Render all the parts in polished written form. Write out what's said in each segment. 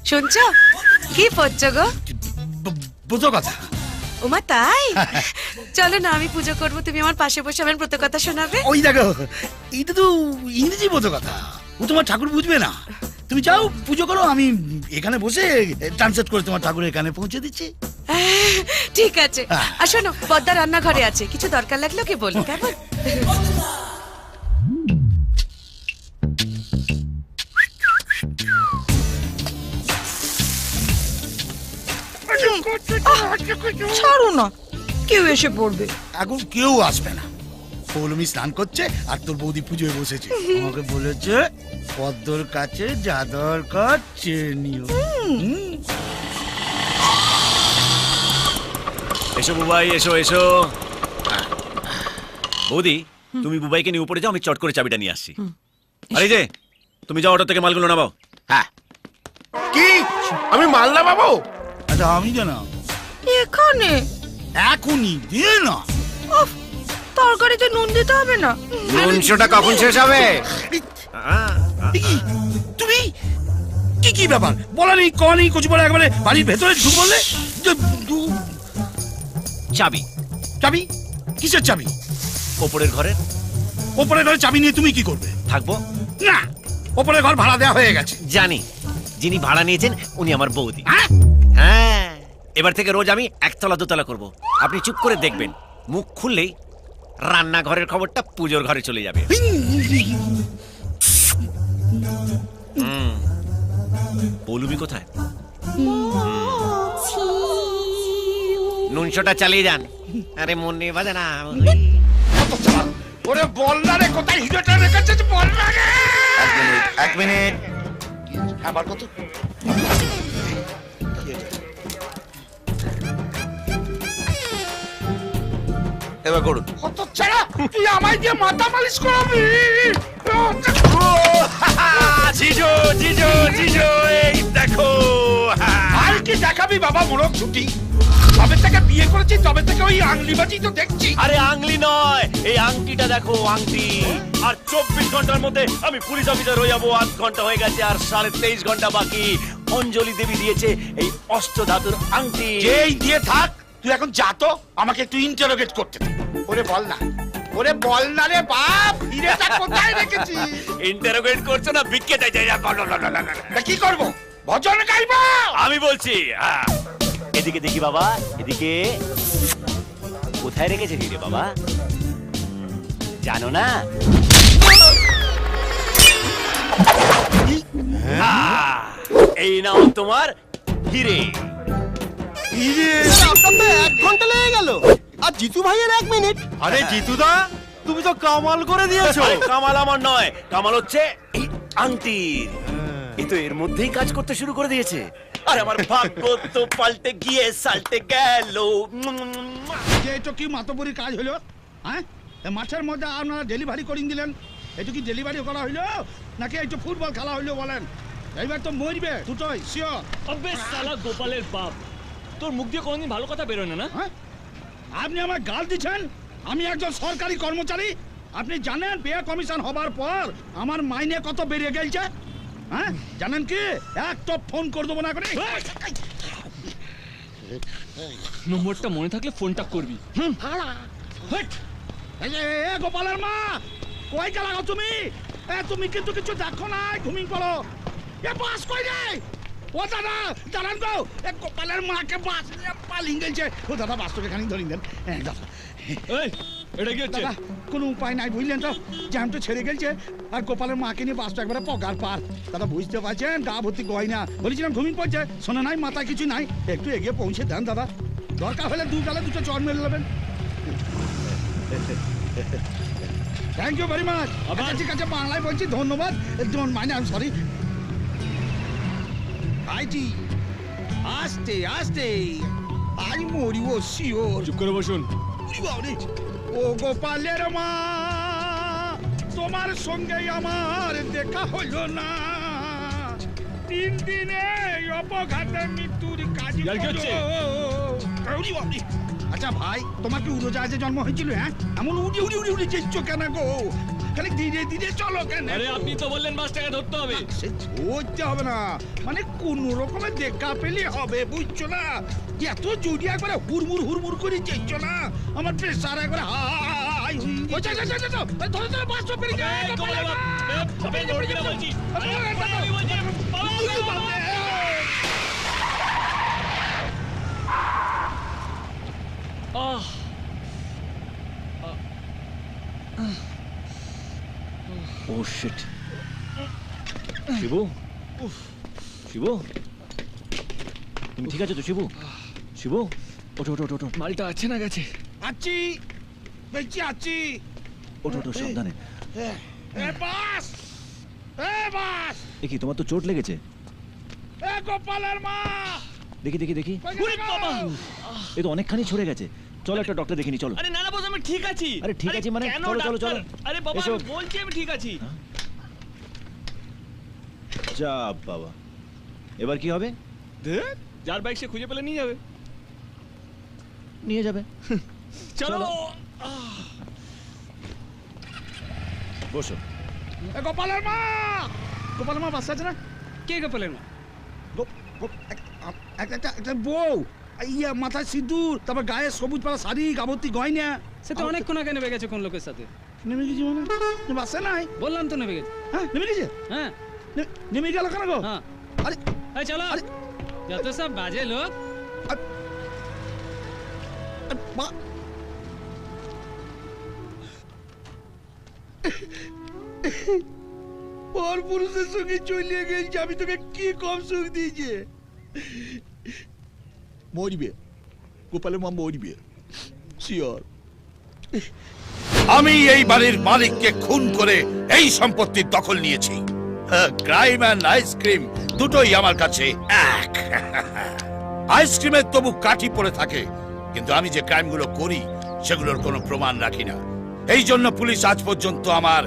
শুনছো কি পড়ছো গো? বুঝো কথা। ওমা তাই? চলো না আমি পুজো করবো, তুমি আমার পাশে বসে আমার ব্রত কথা শোনাবে। ওই দেখো, এইটা তো ইংরেজি বুঝো কথা, ও তোমার ঠাকুর বুঝবে না। তুমি যাও পুজো করো, আমি এখানে বসে ট্রান্সলেট করে তোমার ঠাকুরের এখানে পৌঁছে দিচ্ছি। ঠিক আছে। আর শোনো, পদ্মা রান্নাঘরে আছে, কিছু দরকার লাগলে ওকে বলি, কেমন? ছাড়ো না, কেউ এসে পড়বে। এখন কেউ আসবে না, পৌলমি স্নান করছে আর তোর বৌদি পুজোয় বসেছে। আমাকে বলেছে পদ্মর কাছে যা দরকার চেয়ে নিও। এসো বুবাই, এসো এসো। বৌদি, তুমি বুবাইকে নিয়ে উপরে যাও, আমি চট করে চাবিটা নিয়ে আসছি। আরে যে তুমি যাও, অটো থেকে মালগুলো নামাও। হ্যাঁ, কি আমি মাল না পাবো? আচ্ছা আমি কেন? এখানে এখনই দিয়ে না। উফ, তরকারিতে নুন দিতে হবে না? নুনশোটা কখন শেষ হবে? তুমি কি কি ব্যাপার? বলা নেই ক নেই, কচু বলে একেবারে বাড়ির ভেতরে ঢুক বললে। চাবি? চাবি? কিসের চাবি? ওপরের ঘরের। ওপরের ঘরে চাবি নিয়ে তুমি কি করবে? থাকবো না, ওপরের ঘর ভাড়া দেওয়া হয়ে গেছে। জানি, যিনি ভাড়া নিয়েছেন উনি আমার বৌদি। হ্যাঁ? হ্যাঁ, এবার থেকে রোজ আমি একতলা দোতলা করব। আপনি চুপ করে দেখবেন, মুখ খুললেই রান্নাঘরের খবরটা পুজোর ঘরে চলে যাবে। পৌলুমি কোথায়? নুনশোটা চালিয়ে যান। আরে মন নেই বাজে না। ওরে বল না রে, কোথায় হিরোটা রেখেছিস বল না রে। এক মিনিট। আবার কত? এবার করুন। কত ছাড়া তুই আমায় দিয়ে মাথা মালিশ করাবি? জিজো জিজো জিজো, এই দেখো। আর কি দেখাবি বাবা, মোড়ক ছুটি। তবে থেকে বিয়ে করেছি, তবে থেকে ওই আংলিবাজি তো দেখছি। আরে আংলি নয়, এই আংটিটা দেখো, আংটি। আর 24 ঘন্টার মধ্যে আমি পুলিশ অফিসার হয়ে যাবো। 8 ঘন্টা হয়ে গেছে, আর 23.5 ঘন্টা বাকি। অঞ্জলি দেবী দিয়েছে এই অষ্টধাতুর আংটি। যেই দিয়ে থাক, তুই এখন যা তো, আমাকে একটু ইন্টারোগেট করতে দে। ওরে বল না, ওরে বল না রে বাপ, হিরেটা কোথায় রেখেছি? ইন্টারোগেট করছো না, বিক্কে যাই যাই। তা কি করবো? ভজন গাইবো? আমি বলছি, এদিকে দেখি বাবা, এদিকে। কোথায় রেখেছে হিরে বাবা? জানো না? এই নাও তোমার হিরে। আপনার তো 1 ঘন্টা লেগে গেল, আর জিতু ভাইয়ের 1 মিনিট। আরে জিতুদা, তুমি তো কামাল করে দিয়েছো। কামাল আমার নয়, কামাল হচ্ছে এই আংটির। এ তো এর মধ্যেই কাজ করতে শুরু করে দিয়েছে। আর আমার ভাগ্য তো পাল্টে গিয়ে সাল্টে গেল। যে এটা কি মাতবরি কাজ হলো? হ্যাঁ, মাঠের মধ্যে আপনারা ডেলিভারি করে দিলেন, এটা কি ডেলিভারি করা হইলো নাকি একটু ফুটবল খেলা হইলো বলেন? এইবার তো মরবে দুটোই শিওর। আবে শালা গোপালের বাপ, তোর মুখ দিয়ে কোনোদিন ভালো কথা বেরোয় না না? হ্যাঁ, আপনি আমার গাল দিচ্ছেন? আমি একজন সরকারি কর্মচারী। আপনি জানেন পেয়া কমিশন হবার পর আমার মাইনে কত বেড়ে গেছে? হ্যাঁ জানেন কি? এক টপ ফোন করে দেবো না করে। নম্বরটা মনে থাকলে ফোনটা করবি। গোপালের মা, কই গেলা তুমি? তুমি কিন্তু কিছু দেখো না, ঘুমিয়ে পড়ো। এ বাস কই রে? ও দাদা, দাঁড়ান গো, গোপালের মাকে বাস পালিয়ে গেছে। ও দাদা, বাসটাকে খানিক ধরিয়ে দেন দাদা। এই, এটা কি হচ্ছে? দাদা, কোনো উপায় নাই বুঝলেন তো, জ্যাম তো ছেড়ে গেছে আর গোপালের মাকে নিয়ে বাসটা একবারে পগার পার। দাদা বুঝতে পারছেন, গা ভর্তি গয়না। বলেছিলাম ঘুমিয়ে পড়ছে, শোনা নাই, মাথায় কিছু নাই। একটু এগিয়ে পৌঁছে দেন দাদা, দরকার হলে 2 গালে 2টো চড় মেরে নেবেন। Thank you very much. ঠিক আছে, বাংলায় বলছি ধন্যবাদ। Don't mind, I am sorry. আইজি আস্তে আস্তে, আই মরিব শিওর। চুপ করে বসুন। ও গোপালের মা, তোমার সঙ্গে আমার দেখা হলো না। 3 দিনে অপঘাতে মৃত্যুর কাজ। আচ্ছা ভাই, তোমার কি উড়োজাহাজে জন্ম হয়েছিল? হ্যাঁ, এমন উড়ি উড়ি উড়ি উড়ি যেচ্ছ কেন গো? খালি ধীরে ধীরে চলো কেন আরে আপনি তো বললেন বাসটাকে ধরতে হবে। সে ধরতে হবে না, মানে কোন রকমের দেখা পেলে হবে, বুঝছো না? এত জড়িয়ে একবারে হুড়মুড় করে যাইছো না, আমার প্রেসার একবারে হাই হয়ে যাচ্ছে। ধরে ধরে বাস পেরে যায়। এই গোপালের বাপ, আপনি ধরবি না বলছি। আরে আমি বলছি, বাবা, আহ ও শিট। শিবু, শিবু, তুমি ঠিক আছো তো? শিবু, শিবু, ওঠো ওঠো ওঠো। মালটা আছে না গেছে? আছি, বেঁচে আছি। ওঠো ওঠো সাবধানে। এ বাস, এ বাস, এ কি, তোমার তো চোট লেগেছে। এ গোপালের মা, দেখি দেখি দেখি। ওরে বাবা, এ তো অনেকখানি ছড়ে গেছে। চলো একটা ডক্টর দেখিনি, চলো। আরে না না বস, আমি ঠিক আছি। আরে ঠিক আছি মানে? কেন চলো চলো চলো। ডাক্তার? আরে বাবা, এসো। আমি বলছি আমি ঠিক আছি। যা বাবা, এবার কি হবে? যার বাইক সে খুঁজে পেলে নিয়ে যাবে। নিয়ে যাবে। চলো। বসো। এ গোপালের মা, গোপালের মা বাস আছে না? কে গোপালের মা? একটা বউ, ইয়া মাথায় সিঁদুর, তারপর গায়ে সবুজ পাড়া শাড়ি, গাবতী গয়না। সে তো অনেকক্ষণ আগে নেমে গেছে কোন লোকের সাথে। নেমে গেছি মানে? বাসে নাই? বললাম তো নেমে গেছে। হ্যাঁ নেমে গেছে। হ্যাঁ নেমে গেল কেন গো? হ্যাঁ। আরে এই চলো, আরে যত সব বাজে লোক। মা, পর পুরুষের সঙ্গে চলিয়ে গেছি, আমি তোকে কি কম সুখ দিয়েছে? মরবে, গোপালের মা মরবে, শিওর। আমি এই বাড়ির মালিককে খুন করে এই সম্পত্তির দখল নিয়েছি। ক্রাইম অ্যান্ড আইসক্রিম দুটোই আমার কাছে এক। আইসক্রিমের তবু কাঠি পড়ে থাকে, কিন্তু আমি যে ক্রাইমগুলো করি সেগুলোর কোনো প্রমাণ রাখি না। এই জন্য পুলিশ আজ পর্যন্ত আমার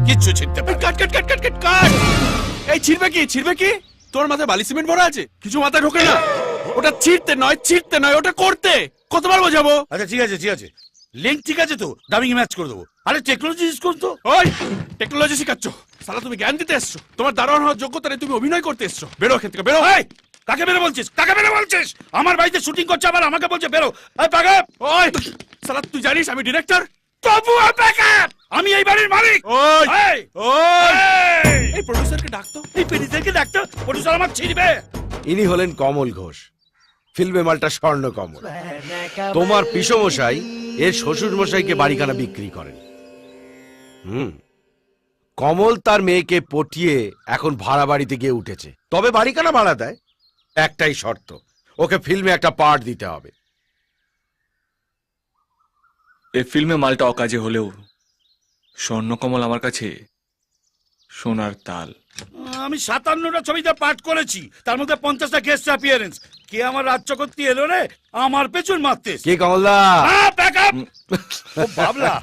কিচ্ছু ছিনতে পারে। কাট কাট কাট কাট কাট কাট। এই ছিড়বে কি, ছিড়বে কি? তোর মাথায় বালি সিমেন্ট ভরা আছে, কিছু মাথায় ঢোকে না। ওটা ছিড়তে নয়, ওটা করতে। কতবার বোঝাবো? আচ্ছা ঠিক আছে ঠিক আছে, লিঙ্ক ঠিক আছে তো, ডাবিং ম্যাচ করে দেবো। আরে টেকনোলজি ইউজ করতো। ওই টেকনোলজি শিখাচ্ছ? সালা তুমি জ্ঞান দিতে এসছো? তোমার দারোয়ান হওয়ার যোগ্যতা নেই, তুমি অভিনয় করতে এসছো। বেরো এখান থেকে, বেরো। এই, কাকে বেরো বলছিস? কাকে বেরো বলছিস? আমার বাড়িতে শুটিং করছে, আবার আমাকে বলছে বেরো। এই পাগল, ওই সালা তুই জানিস আমি ডিরেক্টর? তবু আমি এই বাড়ির মালিক। ওই এই, ওই এই, এই প্রডিউসারকে ডাকতো। এই পেরিদেরকে ডাক্তার, প্রডিউসার আমার ছিড়বে। ইনি হলেন কমল ঘোষ, ফিল্মে মালটা স্বর্ণ কমল। তোমার পিসমশাই এর শ্বশুর মশাইকে বাড়িখানা বিক্রি করেন। কমল তার মেয়েকে পটিয়ে এখন ভাড়া বাড়িতে গিয়ে উঠেছে, তবে বাড়িখানা ভাড়া দেয়। একটাই শর্ত, ওকে ফিল্মে একটা পার্ট দিতে হবে। এই ফিল্মে মালটা অকাজে হলেও স্বর্ণকমল আমার কাছে সোনার তাল। আমি 57টা ছবিতে পাঠ করেছি, তার মধ্যে 50টা গেস্ট অ্যাপিয়ারেন্স। কে আমার রাজ্য করতে এলো রে, আমার পেছন মারতে। কে কমলদা? বাবলা,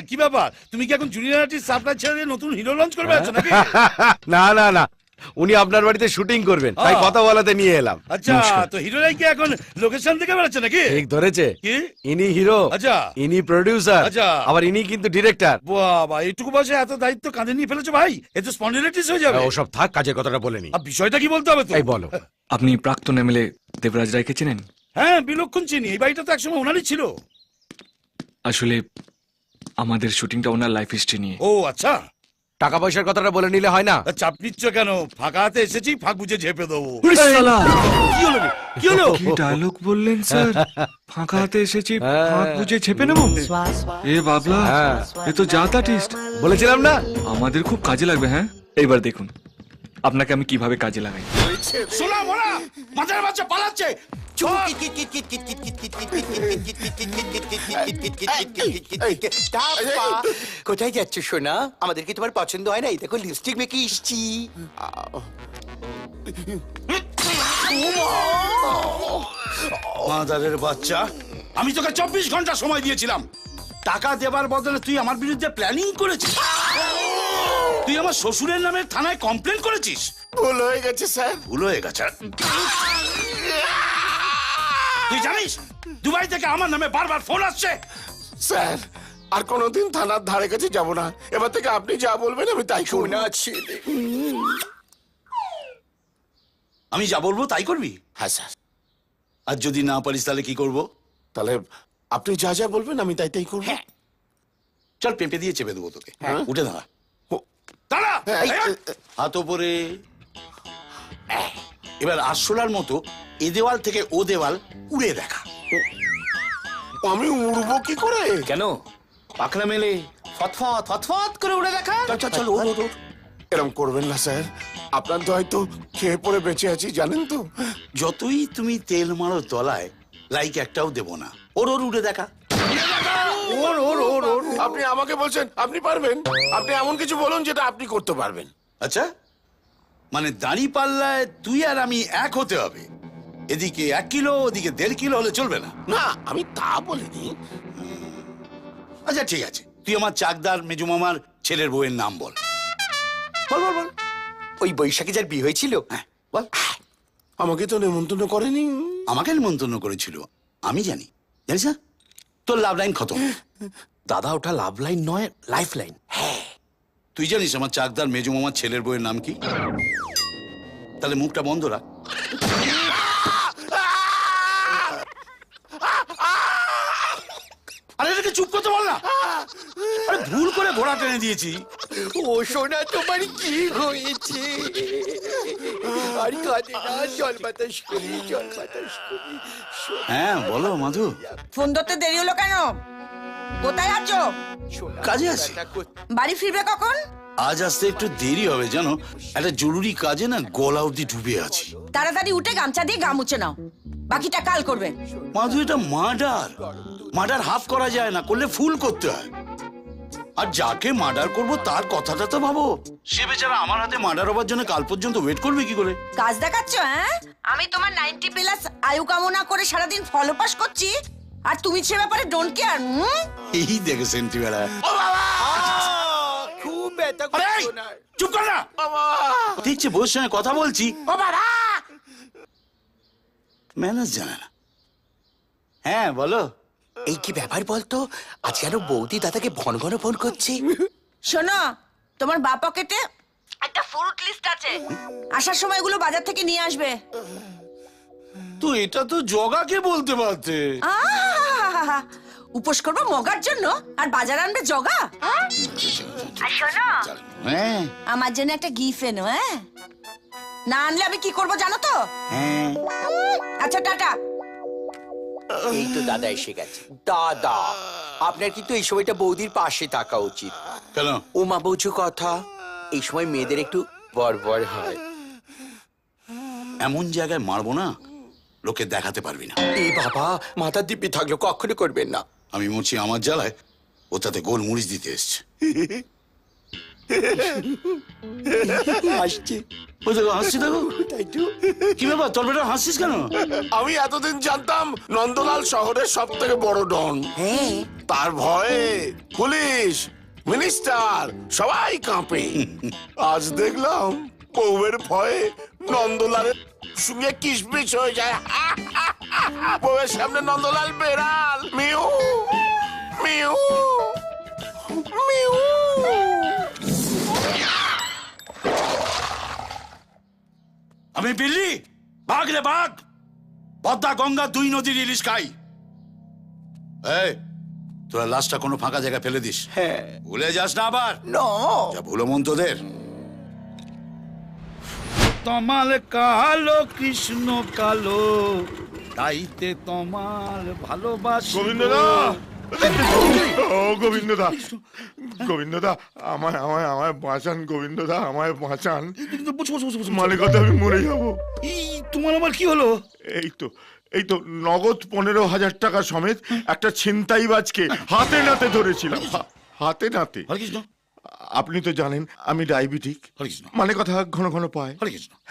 কি ব্যাপার? তুমি কি এখন জুনিয়র আর্টিস্ট সাপ্লাই ছেড়ে দিয়ে নতুন হিরো লঞ্চ করবে আছো নাকি? না না না, উনি আপনার বাড়িতে শুটিং করবেন, তাই কথা বলাতে নিয়ে এলাম। আচ্ছা, তো হিরোরাই কি এখন লোকেশন থেকে বেরোচ্ছে নাকি? ঠিক ধরেছে, কি ইনি হিরো, আচ্ছা ইনি প্রডিউসার, আচ্ছা, আবার ইনি কিন্তু ডিরেক্টর। বাবা, এইটুকু বয়সে এত দায়িত্ব কাঁধে নিয়ে ফেলেছো ভাই, এ তো স্পন্ডিলাইটিস হয়ে যাবে। ওসব থাক, কাজের কথাটা বলে নি। আর বিষয়টা কি বলতে হবে তো? এই বলো। আপনি প্রাক্তন এমএলএ দেবরাজ রায়কে চেনেন? হ্যাঁ, বিলক্ষণ চিনি। এই বাড়িটা তো একসময় ওনারই ছিল। আসলে আমাদের শুটিংটা ওনার লাইফ হিস্ট্রি নিয়ে। ও আচ্ছা, টাকা পয়সার কথাটা বলে নিলে হয় না? চাপ নিচ্ছ কেন? ফাঁকা হাতে এসেছি, ফাঁক বুঝে ঝেপে দেবো। কি হলো রে? কি হলো? কি ডায়লগ বললেন স্যার? ফাঁকা হাতে এসেছি, ফাঁক বুঝে ছেপে নেব? এ বাবলা, এ তো জাতা টিস্ট। বলেছিলাম না আমাদের খুব কাজে লাগবে। হ্যাঁ, এইবার দেখুন আপনাকে আমি কিভাবে কাজে লাগাই। শোনা মোরা, মাথার বাচ্চা পালাচ্ছে। কোথায় যাচ্ছ সোনা? আমাদের কি তোমার পছন্দ হয় না? এই দেখো লিপস্টিক মেখে এসছি। মাদারের বাচ্চা, আমি তোকে 24 ঘন্টা সময় দিয়েছিলাম। টাকা দেবার বদলে তুই আমার বিরুদ্ধে প্ল্যানিং করেছিস। তুই আমার শ্বশুরের নামে থানায় কমপ্লেন করেছিস। ভুল হয়ে গেছে স্যার। ভুল হয়ে গেছে? তুই জানিস দুবাই থেকে আমার নামে বারবার ফোন আসছে? স্যার, আর কোনোদিন থানার ধারে কাছে যাব না। এবার থেকে আপনি যা বলবেন আমি তাই করব। শোনা ছেলে আমি যা বলবো তাই করবি? হ্যাঁ স্যার। আর যদি না পারিস তাহলে কি করব? তাহলে আপনি যা যা বলবেন আমি তাই তাই করব। চল পেঁপে দিয়ে চেপে দেবো তোকে। উঠে দাঁড়া। দাঁড়া। হাত ওপরে। এবার আরশোলার মতো এ দেওয়াল থেকে ও দেওয়াল উড়ে দেখা। আমি উড়বো কি করে? কেন পাখনা মেলে ফতফত ফতফত করে উড়ে দেখা। চল চল চল ওঠ ওঠ ওঠ। এরম করবেন না স্যার, আপনার তো হয়তো খেয়ে পড়ে বেঁচে আছি জানেন তো। যতই তুমি তেল মারো তলায়, লাইক একটাও দেব না। ওর ওর উড়ে দেখা। ওর ওর ওর ওর আপনি আমাকে বলছেন আপনি পারবেন? আপনি এমন কিছু বলুন যেটা আপনি করতে পারবেন। আচ্ছা, মানে দাঁড়ি পাল্লায় তুই আর আমি এক হতে হবে। এদিকে 1 কিলো, ওদিকে 1.5 কিলো হলে চলবে না। না আমি তা বলিনি। আচ্ছা ঠিক আছে, তুই আমার চাকদার মেজু মামার ছেলের বউয়ের নাম বল। বল বল বল। ওই বৈশাখী যার বিয়ে হয়েছিল। হ্যাঁ বল। আমাকে তো নেমন্তন্ন করেনি। আমাকে নিমন্ত্রণ করেছিল, আমি জানি। জানিস না, তোর লাভ লাইন খতম। দাদা ওটা লাভ লাইন নয়, লাইফ লাইন। তুই জানিস আমার চাকদার মেজু মামার ছেলের বউয়ের নাম কি? তাহলে মুখটা বন্ধ রাখ। আরে এটাকে চুপ করতে বল না। আরে ভুল করে ঘোড়া টেনে দিয়েছি। ও সোনা তোমার কি হয়েছে? আর কাঁদে না, জল বাতাস করি জল বাতাস করি। হ্যাঁ বলো মাধু। ফোন ধরতে দেরি হলো কেন? কোথায় আছো? কাজে আছি। বাড়ি ফিরবে কখন? আজ আসতে একটু দেরি হবে জানো, একটা জরুরি কাজে না গলা অবধি ডুবে আছি। তাড়াতাড়ি উঠে গামছা দিয়ে গা মুছে নাও, বাকিটা কাল করবে। মাধু এটা মার্ডার, মার্ডার হাফ করা যায় না, করলে ফুল করতে হয়। আর যাকে মার্ডার করব তার কথাটা তো ভাবো। সে বেচারা আমার হাতে মার্ডার হবার জন্য কাল পর্যন্ত ওয়েট করবে কি করে? কাজ দেখাচ্ছ? হ্যাঁ, আমি তোমার 90+ আয়ু কামনা করে সারাদিন ফলো পাস করছি, আর তুমি সে ব্যাপারে ডোন্ট কেয়ার। এই দেখে সেন্টি বেড়া। খুব ব্যথা আরে, করছো না। চুপ কর না। দেখছি বউর সঙ্গে কথা বলছি, ম্যানেজ জানে না। হ্যাঁ বলো। এই কি ব্যাপার বলতো, আজ কেন বৌদি দাদাকে ঘন ঘন ফোন করছে? শোনো, তোমার বা পকেটে একটা ফ্রুট লিস্ট আছে, আসার সময় এগুলো বাজার থেকে নিয়ে আসবে। তো এটা তো জগাকে বলতে পারতে। আহা, উপোস করবো মগার জন্য আর বাজার আনবে জগা। আর শোনো, হ্যাঁ আমার জন্য একটা গিফট এনো। হ্যাঁ, না আনলে আমি কি করবো জানো তো? হ্যাঁ। আচ্ছা টাটা। এই তো দাদা এসে গেছে। দাদা আপনার কিন্তু এই সময়টা বৌদির পাশে থাকা উচিত। কেন? ও মা বৌচু কথা, এই সময় মেয়েদের একটু বড় হয়। এমন জায়গায় মারবো না লোকে দেখাতে পারবি না। এই বাবা, মাথার দিব্যি থাকলো কখনো করবেন না। আমি মরছি আমার জ্বালায়, ও তাতে গোল মরিচ দিতে এসছে। হাসছে। ওই দেখো হাসছি, দেখো। কি ব্যাপার, তোর বেটা হাসছিস কেন? আমি এতদিন জানতাম নন্দলাল শহরের সব থেকে বড় ডন। হ্যাঁ, তার ভয়ে পুলিশ মিনিস্টার সবাই কাঁপে। আজ দেখলাম বউয়ের ভয়ে নন্দলালের সঙ্গে কিসমিস হয়ে যায়। বউয়ের সামনে নন্দলাল বেড়াল। Mu mu mu. আমি বিল্লি, বাঘ রে বাঘ। পদ্মা গঙ্গা 2 নদীর ইলিশ খাই। এই তোরা লাশটা কোনো ফাঁকা জায়গায় ফেলে দিস। হ্যাঁ। ভুলে যাস না আবার। যা ভুলো মন তোদের। তমাল কালো কৃষ্ণ কালো, তাইতে তোমার ভালোবাসা। গোবিন্দদা, ও গোবিন্দদা, গোবিন্দদা, আমায় আমায় আমায় বাঁচান গোবিন্দদা, আমায় বাঁচান। মানে কথা আমি মরে যাবো। তোমার আবার কি হলো? এই তো নগদ 15,000 টাকা সমেত একটা ছিনতাইবাজকে হাতে নাতে ধরেছিলাম। হাতে নাতে। আপনি তো জানেন আমি ডায়াবেটিক, মানে কথা ঘন ঘন পায়।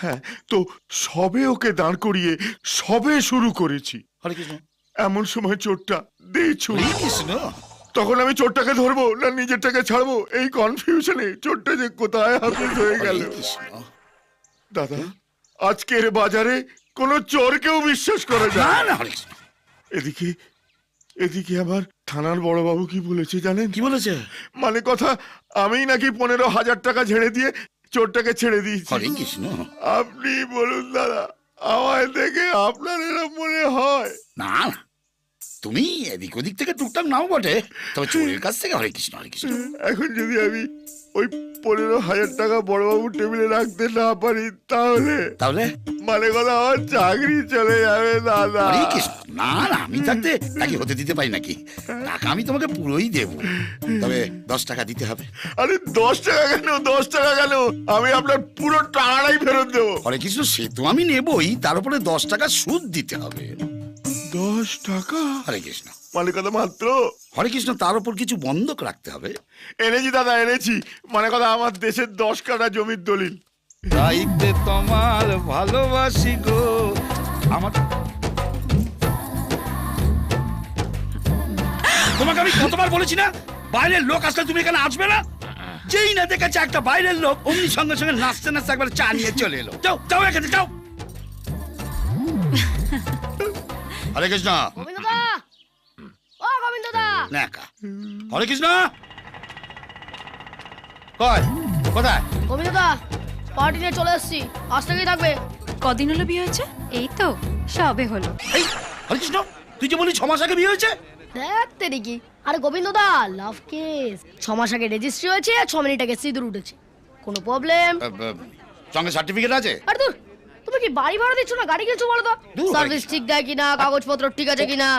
হ্যাঁ, তো সবে ওকে দাঁড় করিয়ে সবে শুরু করেছি। এমন সময় চোরটা দিয়েছু। তখন আমি চোরটাকে ধরবো না নিজেরটাকে ছাড়বো, এই কনফিউশনে চোরটা যে কোথায় হাফিজ হয়ে গেল। দাদা, আজকের বাজারে কোনো চোরকেও বিশ্বাস করা যায় না। এদিকে আমার থানার বড়বাবু কি বলেছে জানেন? কি বলেছে? মানে কথা, আমি নাকি 15,000 টাকা ঝেড়ে দিয়ে চোরটাকে ছেড়ে দিয়েছি। হরে কৃষ্ণ। আপনি বলুন দাদা, আমায় দেখে আপনার এরকম মনে হয়? না না, তুমি এদিক ওদিক থেকে টুকটাক নাও বটে, তবে চোরের কাছ থেকে হরে কৃষ্ণ হরে কৃষ্ণ। এখন যদি আমি ওই 15,000 টাকা বড়বাবুর টেবিলে রাখতে না পারি তাহলে তাহলে মানে কথা, আমার চাকরি চলে যাবে দাদা। হরে কৃষ্ণ। না না, আমি থাকতে তাকে হতে দিতে পারি নাকি? টাকা আমি তোমাকে পুরোই দেব, তবে 10 টাকা দিতে হবে। আরে 10 টাকা কেন, 10 টাকা কেন, আমি আপনার পুরো টাকাটাই ফেরত দেবো। হরে কৃষ্ণ, সে তো আমি নেবই, তার উপরে 10 টাকা সুদ দিতে হবে। 10 টাকা? হরে কৃষ্ণ। মানে কথা মাত্র? হরে কৃষ্ণ, তার উপর কিছু বন্ধক রাখতে হবে। এনেছি দাদা, এনেছি। মানে কথা, আমার দেশের 10 কাঠা জমির দলিল। গাইতে তোমার ভালোবাসি গো আমার। তোমাকে আমি কতবার বলেছি না, বাইরের লোক আসলে তুমি এখানে আসবে না? যেই না দেখেছে একটা বাইরের লোক, অমনি সঙ্গে সঙ্গে নাচতে নাচতে একবার চা নিয়ে চলে এলো। যাও যাও এখানে যাও। হরে কৃষ্ণ। গোবিন্দদা, ও গোবিন্দদা। নাকা। হরে কৃষ্ণ। কোথায়? গোবিন্দদা, পার্টি নিয়ে চলে এসেছি, আজ থেকেই থাকবে। কদিন হলো বিয়ে হয়েছে? এই তো সবে হলো। এই হরে কৃষ্ণ, তুই যে বলি 6 মাস আগে বিয়ে হয়েছে? দেখতে দেখি। আরে গোবিন্দদা, লাভ কেস 6 মাস আগে রেজিস্ট্রি হয়েছে, 6 মিনিট আগে সিঁদুর উঠেছে। কোনো প্রবলেম? সঙ্গে সার্টিফিকেট আছে? আরে দূর, তুমি কি বাড়ি ভাড়া দিচ্ছ না গাড়ি কিনছো বলো তো? সার্ভিস ঠিক দেয় কিনা, কাগজপত্র ঠিক আছে কিনা?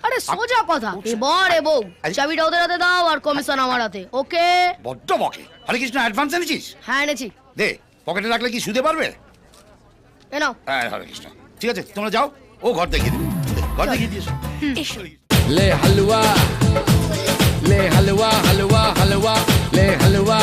আরে সোজা কথা, এবার বউ চাবিটা ওদের হাতে দাও আর কমিশন আমার হাতে। ওকে? বড্ড বকে। হরে কৃষ্ণ, অ্যাডভান্স এনেছিস? হ্যাঁ এনেছি। দে, পকেটে রাখলে কি সুদে পারবে? এ নাও। হ্যাঁ হরে কৃষ্ণ। ঠিক আছে, তোমরা যাও, ও ঘর দেখিয়ে দেবে। ঘর দেখিয়ে দিয়েছো। ले हलवा, ले हलवा हलवा हलवा, ले हलवा